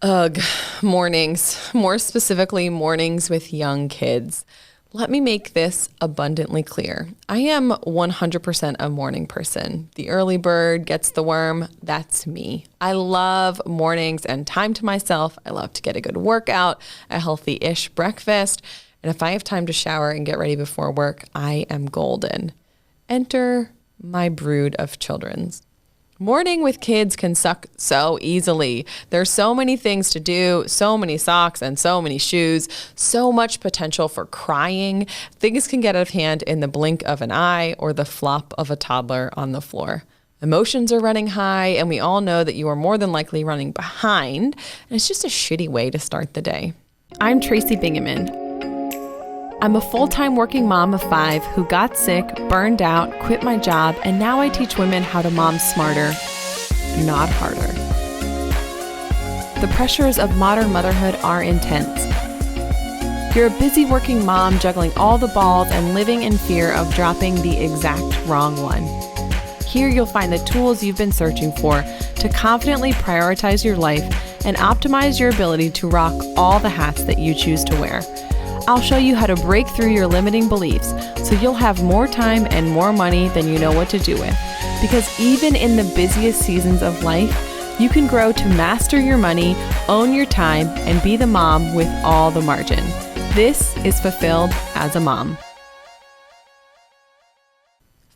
Ugh, mornings, more specifically mornings with young kids. Let me make this abundantly clear. I am 100% a morning person. The early bird gets the worm. That's me. I love mornings and time to myself. I love to get a good workout, a healthy-ish breakfast. And if I have time to shower and get ready before work, I am golden. Enter my brood of children's. Morning with kids can suck so easily. There's so many things to do, so many socks and so many shoes, so much potential for crying. Things can get out of hand in the blink of an eye or the flop of a toddler on the floor. Emotions are running high, and we all know that you are more than likely running behind, and it's just a shitty way to start the day. I'm Tracy Bingaman. I'm a full-time working mom of 5 who got sick, burned out, quit my job, and now I teach women how to mom smarter, not harder. The pressures of modern motherhood are intense. You're a busy working mom juggling all the balls and living in fear of dropping the exact wrong one. Here you'll find the tools you've been searching for to confidently prioritize your life and optimize your ability to rock all the hats that you choose to wear. I'll show you how to break through your limiting beliefs so you'll have more time and more money than you know what to do with. Because even in the busiest seasons of life, you can grow to master your money, own your time, and be the mom with all the margin. This is Fulfilled as a Mom.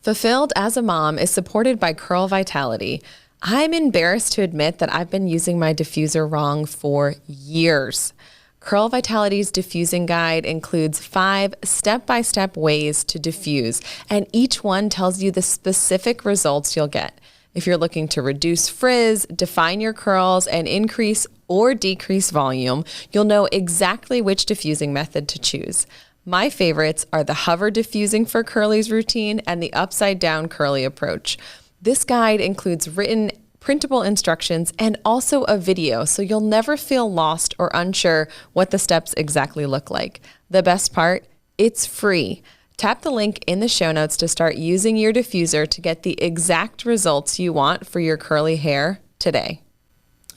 Fulfilled as a Mom is supported by Curl Vitality. I'm embarrassed to admit that I've been using my diffuser wrong for years. Curl Vitality's diffusing guide includes 5 step-by-step ways to diffuse, and each one tells you the specific results you'll get. If you're looking to reduce frizz, define your curls, and increase or decrease volume, you'll know exactly which diffusing method to choose. My favorites are the hover diffusing for curlies routine and the upside-down curly approach. This guide includes written printable instructions, and also a video, so you'll never feel lost or unsure what the steps exactly look like. The best part, it's free. Tap the link in the show notes to start using your diffuser to get the exact results you want for your curly hair today.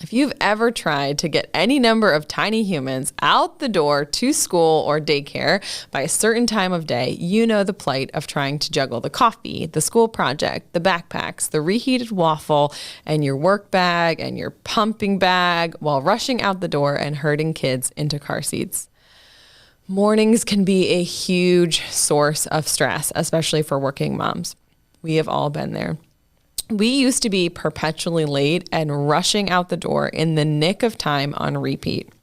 If you've ever tried to get any number of tiny humans out the door to school or daycare by a certain time of day, you know the plight of trying to juggle the coffee, the school project, the backpacks, the reheated waffle, and your work bag and your pumping bag while rushing out the door and herding kids into car seats. Mornings can be a huge source of stress, especially for working moms. We have all been there. We used to be perpetually late and rushing out the door in the nick of time on repeat.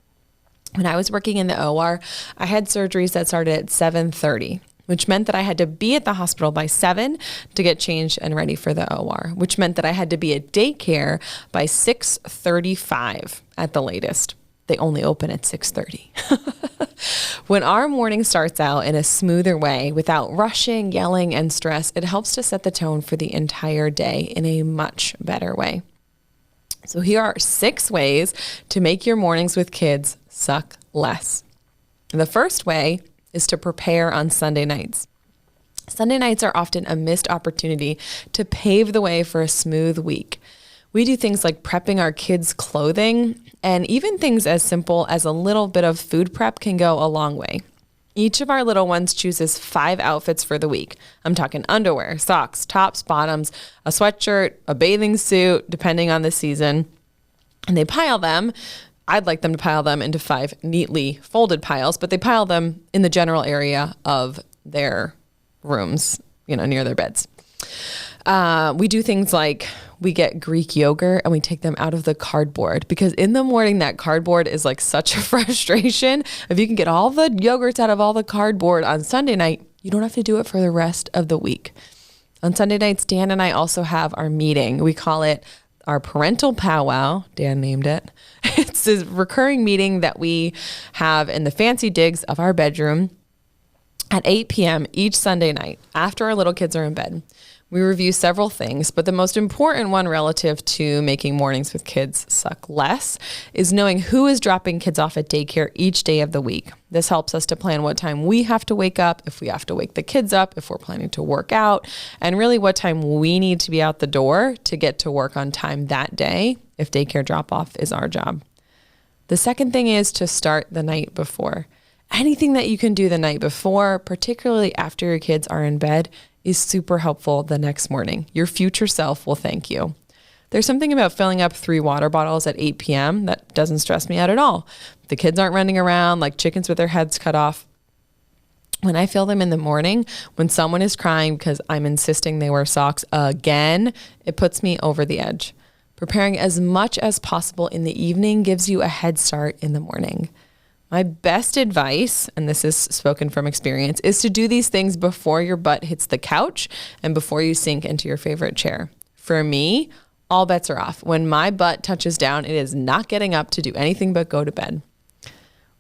When I was working in the OR, I had surgeries that started at 7:30, which meant that I had to be at the hospital by 7 to get changed and ready for the OR, which meant that I had to be at daycare by 6:35 at the latest. They only open at 6:30. When our morning starts out in a smoother way, without rushing, yelling, and stress, it helps to set the tone for the entire day in a much better way. So here are 6 ways to make your mornings with kids suck less. The first way is to prepare on Sunday nights. Sunday nights are often a missed opportunity to pave the way for a smooth week. We do things like prepping our kids' clothing, and even things as simple as a little bit of food prep can go a long way. Each of our little ones chooses 5 outfits for the week. I'm talking underwear, socks, tops, bottoms, a sweatshirt, a bathing suit, depending on the season. And they pile them. I'd like them to pile them into 5 neatly folded piles, but they pile them in the general area of their rooms, near their beds. We do things like we get Greek yogurt and we take them out of the cardboard, because in the morning that cardboard is like such a frustration. If you can get all the yogurts out of all the cardboard on Sunday night, you don't have to do it for the rest of the week. On Sunday nights, Dan and I also have our meeting. We call it our parental powwow. Dan named it. It's a recurring meeting that we have in the fancy digs of our bedroom at 8 p.m. each Sunday night after our little kids are in bed. We review several things, but the most important one relative to making mornings with kids suck less is knowing who is dropping kids off at daycare each day of the week. This helps us to plan what time we have to wake up, if we have to wake the kids up, if we're planning to work out, and really what time we need to be out the door to get to work on time that day if daycare drop-off is our job. The second thing is to start the night before. Anything that you can do the night before, particularly after your kids are in bed, is super helpful the next morning. Your future self will thank you. There's something about filling up 3 water bottles at 8 p.m. that doesn't stress me out at all. The kids aren't running around like chickens with their heads cut off. When I fill them in the morning, when someone is crying because I'm insisting they wear socks again, it puts me over the edge. Preparing as much as possible in the evening gives you a head start in the morning. My best advice, and this is spoken from experience, is to do these things before your butt hits the couch and before you sink into your favorite chair. For me, all bets are off. When my butt touches down, it is not getting up to do anything but go to bed.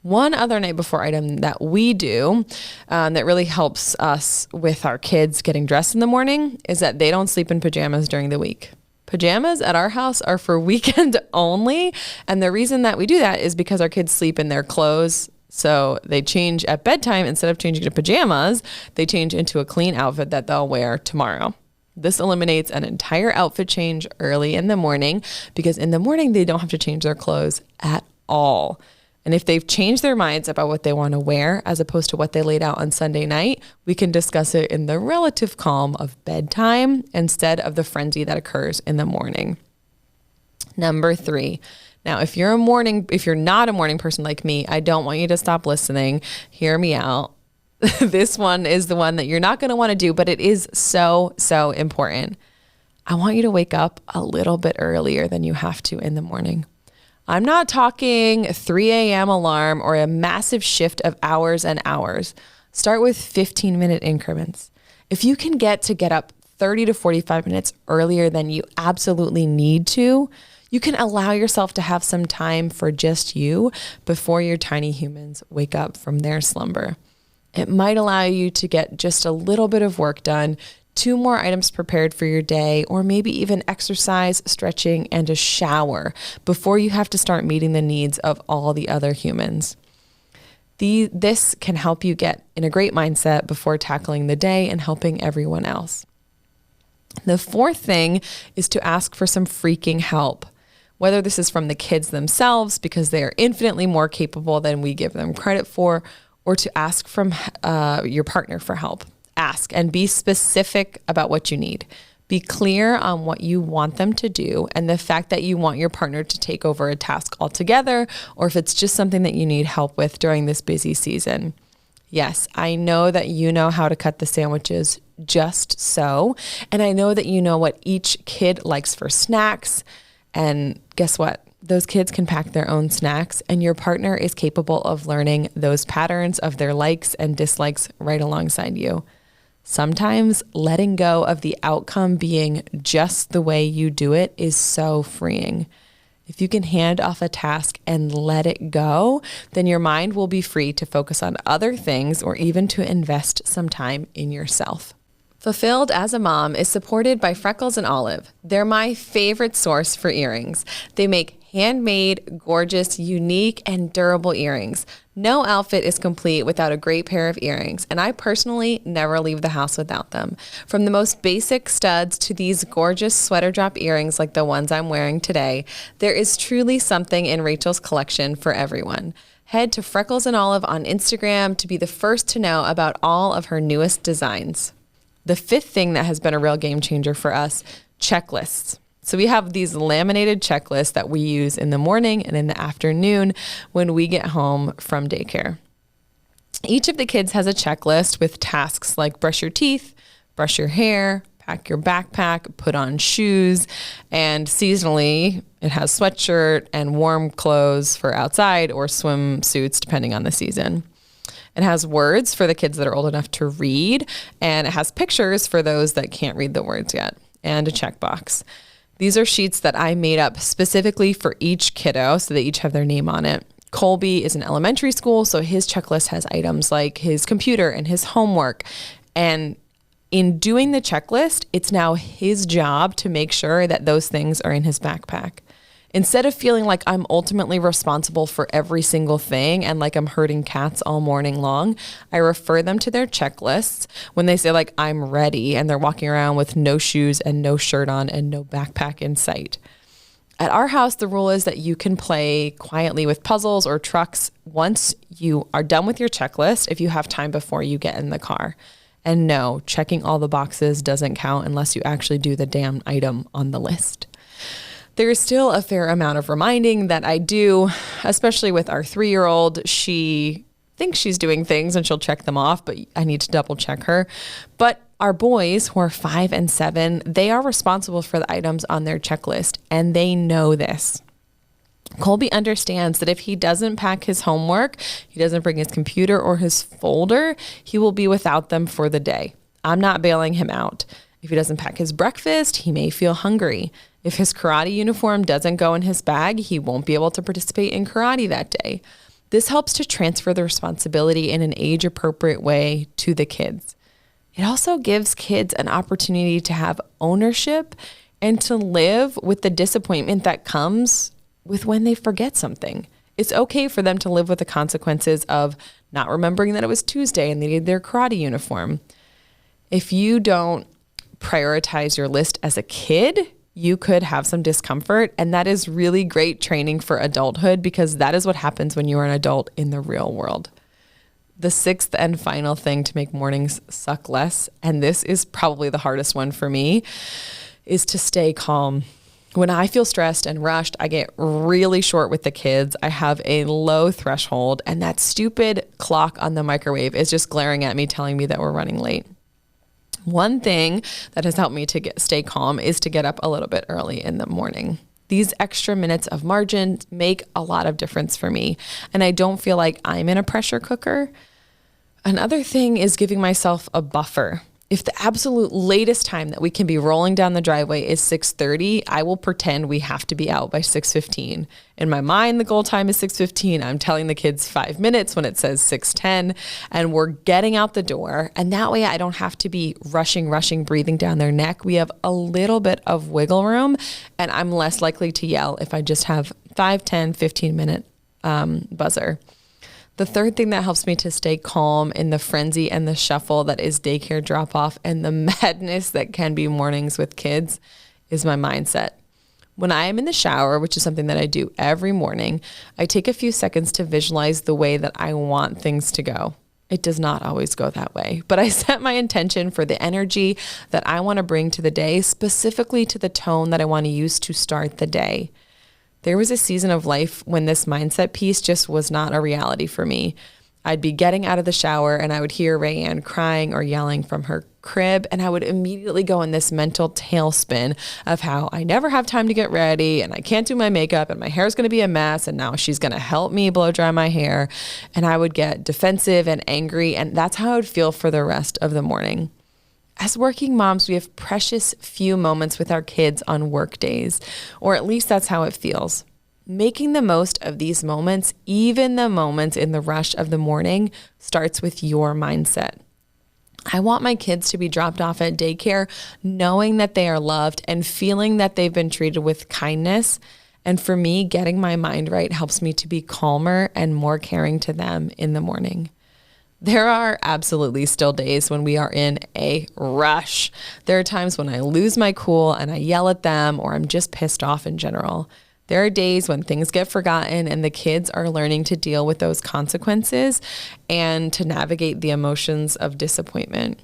One other night before item that we do that really helps us with our kids getting dressed in the morning is that they don't sleep in pajamas during the week. Pajamas at our house are for weekend only. And the reason that we do that is because our kids sleep in their clothes. So they change at bedtime. Instead of changing to pajamas, they change into a clean outfit that they'll wear tomorrow. This eliminates an entire outfit change early in the morning because in the morning, they don't have to change their clothes at all. And if they've changed their minds about what they want to wear as opposed to what they laid out on Sunday night, we can discuss it in the relative calm of bedtime instead of the frenzy that occurs in the morning. Number 3. Now, if you're not a morning person like me, I don't want you to stop listening. Hear me out. This one is the one that you're not going to want to do, but it is so, so important. I want you to wake up a little bit earlier than you have to in the morning. I'm not talking 3 a.m. alarm or a massive shift of hours and hours. Start with 15-minute increments. If you can get up 30 to 45 minutes earlier than you absolutely need to, you can allow yourself to have some time for just you before your tiny humans wake up from their slumber. It might allow you to get just a little bit of work done, 2 more items prepared for your day, or maybe even exercise, stretching, and a shower before you have to start meeting the needs of all the other humans. This can help you get in a great mindset before tackling the day and helping everyone else. The fourth thing is to ask for some freaking help. Whether this is from the kids themselves because they are infinitely more capable than we give them credit for, or to ask from your partner for help. Ask and be specific about what you need. Be clear on what you want them to do and the fact that you want your partner to take over a task altogether, or if it's just something that you need help with during this busy season. Yes, I know that you know how to cut the sandwiches just so, and I know that you know what each kid likes for snacks, and guess what? Those kids can pack their own snacks, and your partner is capable of learning those patterns of their likes and dislikes right alongside you. Sometimes letting go of the outcome being just the way you do it is so freeing. If you can hand off a task and let it go, then your mind will be free to focus on other things or even to invest some time in yourself. Fulfilled as a Mom is supported by Freckles and Olive. They're my favorite source for earrings. They make handmade, gorgeous, unique, and durable earrings. No outfit is complete without a great pair of earrings, and I personally never leave the house without them. From the most basic studs to these gorgeous sweater drop earrings like the ones I'm wearing today, there is truly something in Rachel's collection for everyone. Head to Freckles and Olive on Instagram to be the first to know about all of her newest designs. The fifth thing that has been a real game changer for us, checklists. So we have these laminated checklists that we use in the morning and in the afternoon when we get home from daycare. Each of the kids has a checklist with tasks like brush your teeth, brush your hair, pack your backpack, put on shoes, and seasonally it has sweatshirt and warm clothes for outside or swimsuits depending on the season. It has words for the kids that are old enough to read, and it has pictures for those that can't read the words yet, and a checkbox. These are sheets that I made up specifically for each kiddo so they each have their name on it. Colby is in elementary school, so his checklist has items like his computer and his homework. And in doing the checklist, it's now his job to make sure that those things are in his backpack. Instead of feeling like I'm ultimately responsible for every single thing and like I'm herding cats all morning long, I refer them to their checklists when they say like, I'm ready, and they're walking around with no shoes and no shirt on and no backpack in sight. At our house, the rule is that you can play quietly with puzzles or trucks once you are done with your checklist, if you have time before you get in the car. And no, checking all the boxes doesn't count unless you actually do the damn item on the list. There is still a fair amount of reminding that I do, especially with our 3-year-old. She thinks she's doing things and she'll check them off, but I need to double check her. But our boys, who are 5 and 7, they are responsible for the items on their checklist, and they know this. Colby understands that if he doesn't pack his homework, he doesn't bring his computer or his folder, he will be without them for the day. I'm not bailing him out. If he doesn't pack his breakfast, he may feel hungry. If his karate uniform doesn't go in his bag, he won't be able to participate in karate that day. This helps to transfer the responsibility in an age-appropriate way to the kids. It also gives kids an opportunity to have ownership and to live with the disappointment that comes with when they forget something. It's okay for them to live with the consequences of not remembering that it was Tuesday and they need their karate uniform. If you don't prioritize your list as a kid, you could have some discomfort, and that is really great training for adulthood, because that is what happens when you are an adult in the real world. The sixth and final thing to make mornings suck less, and this is probably the hardest one for me, is to stay calm. When I feel stressed and rushed, I get really short with the kids. I have a low threshold, and that stupid clock on the microwave is just glaring at me, telling me that we're running late. One thing that has helped me to stay calm is to get up a little bit early in the morning. These extra minutes of margin make a lot of difference for me, and I don't feel like I'm in a pressure cooker. Another thing is giving myself a buffer. If the absolute latest time that we can be rolling down the driveway is 6:30, I will pretend we have to be out by 6:15. In my mind, the goal time is 6:15. I'm telling the kids 5 minutes when it says 6:10, and we're getting out the door. And that way I don't have to be rushing, breathing down their neck. We have a little bit of wiggle room, and I'm less likely to yell if I just have 5, 10, 15-minute buzzer. The third thing that helps me to stay calm in the frenzy and the shuffle that is daycare drop-off and the madness that can be mornings with kids is my mindset. When I am in the shower, which is something that I do every morning, I take a few seconds to visualize the way that I want things to go. It does not always go that way, but I set my intention for the energy that I want to bring to the day, specifically to the tone that I want to use to start the day. There was a season of life when this mindset piece just was not a reality for me. I'd be getting out of the shower and I would hear Rayanne crying or yelling from her crib, and I would immediately go in this mental tailspin of how I never have time to get ready and I can't do my makeup and my hair is going to be a mess and now she's going to help me blow dry my hair. And I would get defensive and angry, and that's how I would feel for the rest of the morning. As working moms, we have precious few moments with our kids on work days, or at least that's how it feels. Making the most of these moments, even the moments in the rush of the morning, starts with your mindset. I want my kids to be dropped off at daycare knowing that they are loved and feeling that they've been treated with kindness. And for me, getting my mind right helps me to be calmer and more caring to them in the morning. There are absolutely still days when we are in a rush. There are times when I lose my cool and I yell at them, or I'm just pissed off in general. There are days when things get forgotten and the kids are learning to deal with those consequences and to navigate the emotions of disappointment.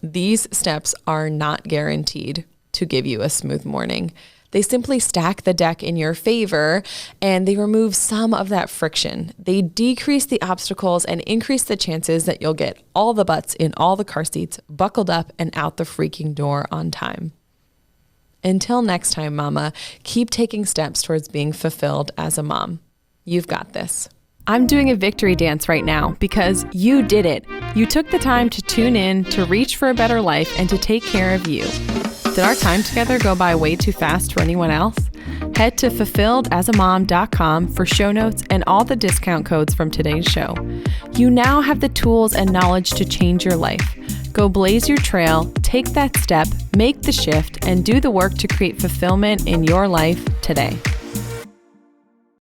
These steps are not guaranteed to give you a smooth morning. They simply stack the deck in your favor, and they remove some of that friction. They decrease the obstacles and increase the chances that you'll get all the butts in all the car seats, buckled up and out the freaking door on time. Until next time, Mama, keep taking steps towards being fulfilled as a mom. You've got this. I'm doing a victory dance right now because you did it. You took the time to tune in, to reach for a better life, and to take care of you. Did our time together go by way too fast for anyone else? Head to fulfilledasamom.com for show notes and all the discount codes from today's show. You now have the tools and knowledge to change your life. Go blaze your trail, take that step, make the shift, and do the work to create fulfillment in your life today.